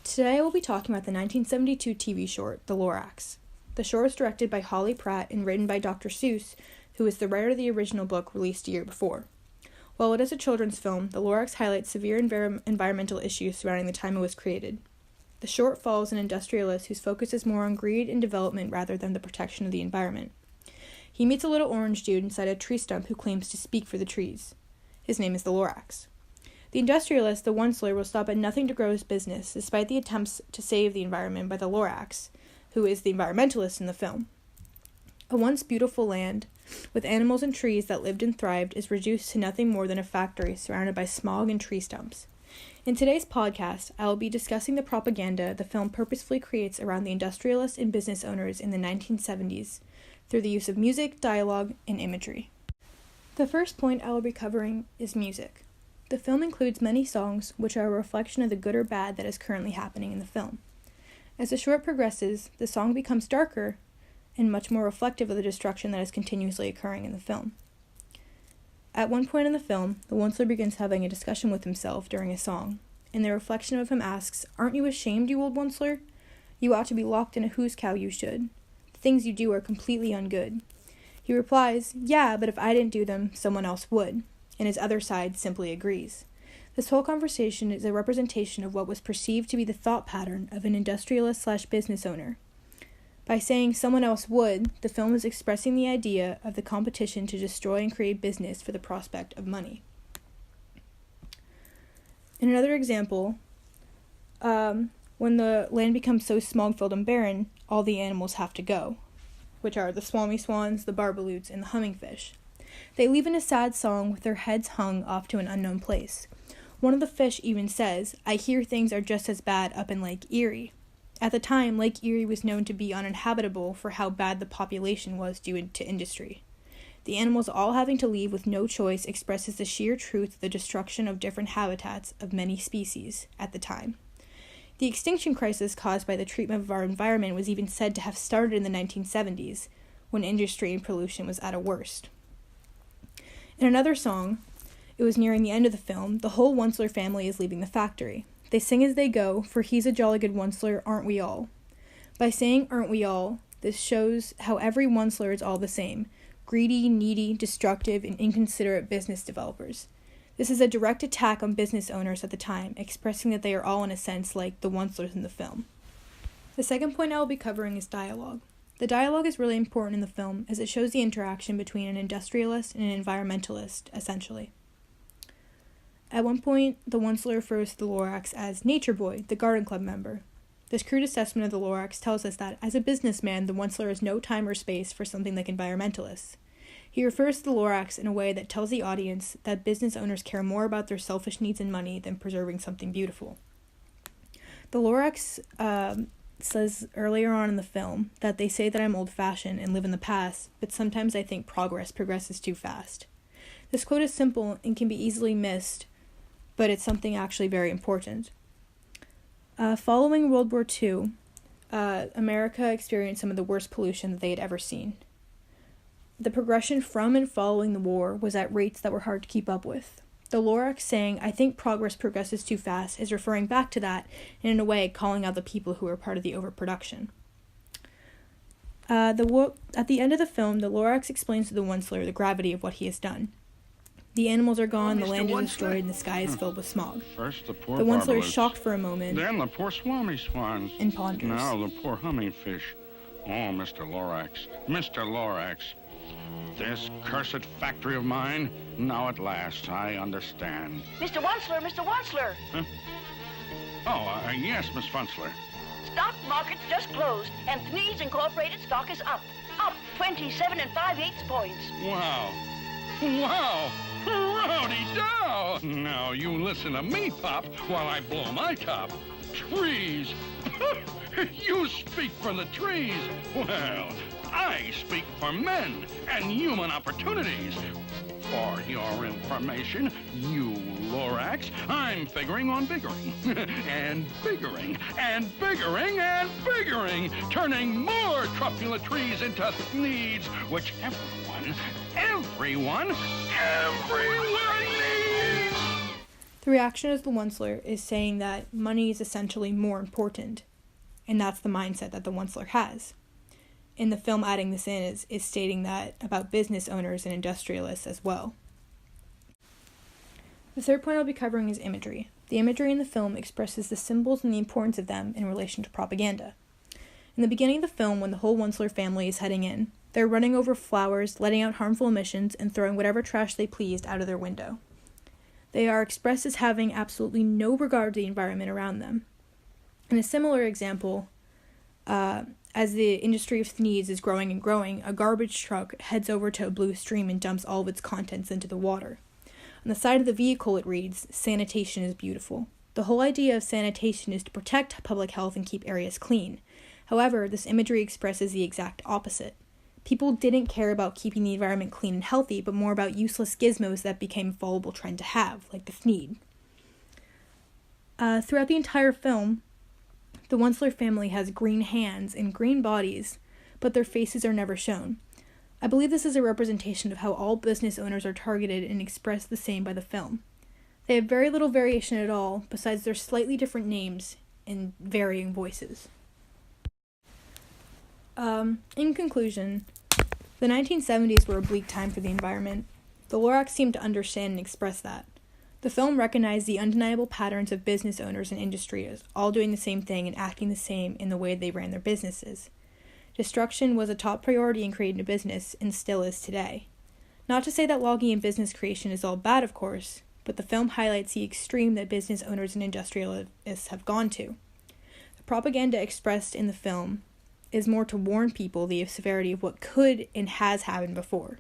Today I will be talking about the 1972 TV short, The Lorax. The short was directed by Holly Pratt and written by Dr. Seuss, who is the writer of the original book released a year before. While it is a children's film, The Lorax highlights severe environmental issues surrounding the time it was created. The short follows an industrialist whose focus is more on greed and development rather than the protection of the environment. He meets a little orange dude inside a tree stump who claims to speak for the trees. His name is the Lorax. The industrialist, the Onceler, will stop at nothing to grow his business, despite the attempts to save the environment by the Lorax, who is the environmentalist in the film. A once beautiful land, with animals and trees that lived and thrived, is reduced to nothing more than a factory surrounded by smog and tree stumps. In today's podcast, I will be discussing the propaganda the film purposefully creates around the industrialists and business owners in the 1970s, through the use of music, dialogue, and imagery. The first point I will be covering is music. The film includes many songs which are a reflection of the good or bad that is currently happening in the film. As the short progresses, the song becomes darker and much more reflective of the destruction that is continuously occurring in the film. At one point in the film, the Onceler begins having a discussion with himself during a song, and the reflection of him asks, "Aren't you ashamed, you old Onceler? You ought to be locked in a who's cow, you should. The things you do are completely ungood." He replies, "Yeah, but if I didn't do them, someone else would," and his other side simply agrees. This whole conversation is a representation of what was perceived to be the thought pattern of an industrialist/business owner. By saying someone else would, the film is expressing the idea of the competition to destroy and create business for the prospect of money. In another example, when the land becomes so smog-filled and barren, all the animals have to go, which are the swami swans, the barbaloots, and the hummingfish. They leave in a sad song with their heads hung off to an unknown place. One of the fish even says, "I hear things are just as bad up in Lake Erie." At the time, Lake Erie was known to be uninhabitable for how bad the population was due to industry. The animals all having to leave with no choice expresses the sheer truth of the destruction of different habitats of many species at the time. The extinction crisis caused by the treatment of our environment was even said to have started in the 1970s, when industry and pollution was at a worst. In another song, it was nearing the end of the film, the whole Onceler family is leaving the factory. They sing as they go, for he's a jolly good Onceler, aren't we all? By saying aren't we all, this shows how every Onceler is all the same, greedy, needy, destructive, and inconsiderate business developers. This is a direct attack on business owners at the time, expressing that they are all in a sense like the Oncelers in the film. The second point I will be covering is dialogue. The dialogue is really important in the film as it shows the interaction between an industrialist and an environmentalist, essentially. At one point, the Onceler refers to the Lorax as Nature Boy, the Garden Club member. This crude assessment of the Lorax tells us that, as a businessman, the Onceler has no time or space for something like environmentalists. He refers to the Lorax in a way that tells the audience that business owners care more about their selfish needs and money than preserving something beautiful. The Lorax says earlier on in the film that they say that I'm old-fashioned and live in the past, but sometimes I think progress progresses too fast. This quote is simple and can be easily missed, but it's something actually very important. Following World War II, America experienced some of the worst pollution that they had ever seen. The progression from and following the war was at rates that were hard to keep up with. The Lorax saying, "I think progress progresses too fast," is referring back to that, and in a way calling out the people who were part of the overproduction. At the end of the film, the Lorax explains to the Onceler the gravity of what he has done. The animals are gone, the land is destroyed, and the sky is filled with smog. First the poor The Onceler is barbaloots. shocked for a moment Then the poor swami swans. and ponders. Now the poor hummingfish. Oh, Mr. Lorax. Mr. Lorax. This cursed factory of mine. Now at last I understand. Mr. Onceler, Mr. Onceler! Oh, yes, Miss Funzler. Stock market's just closed, and Thnees Incorporated stock is up. Up 27 5/8 points. Wow. Wow. Howdy-do! Now you listen to me, Pop, while I blow my top. Trees. You speak for the trees. Well, I speak for men and human opportunities. For your information, you Lorax, I'm figuring on biggering. And biggering, and biggering, and biggering, turning more truculent trees into needs, which everyone needs. The reaction of the Onceler is saying that money is essentially more important, and that's the mindset that the Onceler has. In the film, adding this in is stating that about business owners and industrialists as well. The third point I'll be covering is imagery. The imagery in the film expresses the symbols and the importance of them in relation to propaganda. In the beginning of the film, when the whole Onceler family is heading in, they're running over flowers, letting out harmful emissions, and throwing whatever trash they pleased out of their window. They are expressed as having absolutely no regard to the environment around them. In a similar example, as the industry of Thneeds is growing and growing, a garbage truck heads over to a blue stream and dumps all of its contents into the water. On the side of the vehicle it reads, "Sanitation is beautiful." The whole idea of sanitation is to protect public health and keep areas clean. However, this imagery expresses the exact opposite. People didn't care about keeping the environment clean and healthy, but more about useless gizmos that became a followable trend to have, like the Thneed. Throughout the entire film, the Onceler family has green hands and green bodies, but their faces are never shown. I believe this is a representation of how all business owners are targeted and expressed the same by the film. They have very little variation at all, besides their slightly different names and varying voices. In conclusion, the 1970s were a bleak time for the environment. The Lorax seemed to understand and express that. The film recognized the undeniable patterns of business owners and industries, all doing the same thing and acting the same in the way they ran their businesses. Destruction was a top priority in creating a business, and still is today. Not to say that logging and business creation is all bad, of course, but the film highlights the extreme that business owners and industrialists have gone to. The propaganda expressed in the film is more to warn people the severity of what could and has happened before.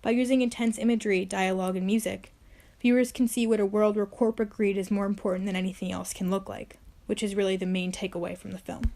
By using intense imagery, dialogue, and music, viewers can see what a world where corporate greed is more important than anything else can look like, which is really the main takeaway from the film.